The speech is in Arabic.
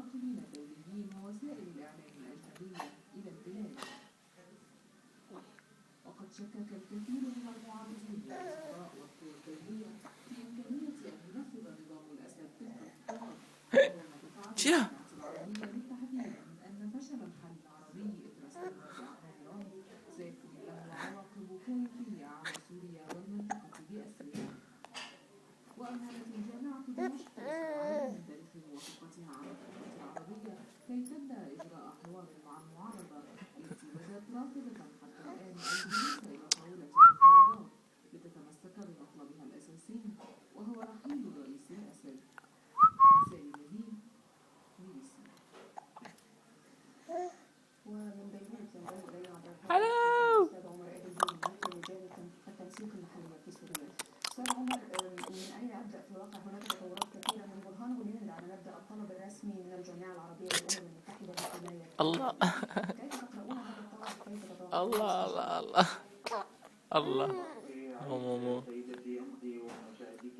المراقبين الدوليين ووسائل الإعلام الأجنبية إلى البلاد. وقد شكك الكثير من المعارضين للقضاء والقوى الدولية في إمكانية أن ينفذ نظام الأسد تلك الخطوات، وما دفعته الجامعة العربية للتحذير من أن فشل الحل العربي إثر استمرار أعمال إيران سيكون له عواقب كارثية على سوريا والمنطقة بأسرها. وأمهلت الجامعة دمشق إسرائيل من تاريخ موافقتها على الخطة العربية كي تبدأ إجراء حوار مع المعارضة التي بدأت رافضة حتى الآن الجلوس إلى طاولة المفاوضات لتتمسك بمطلبها الأساسي وهو رحيل رئيس الأسد. سامي نبيل، BBC. ومن بيروت ينضم إلينا عبر الهاتف الأستاذ عمر آدم من لجان التنسيق المحلية في سوريا. أستاذ عمر، من أين أبدأ؟ في الواقع هناك تطورات كثيرة من برهان ولين على مبدأ الطلب الرسمي من الجمعية العربية والأمم المتحدة لحماية الله. كيف تقرؤون هذا الطلب؟ كيف تتوقعون؟ الله الله الله الله. سيدتي أمضي ومشاهديك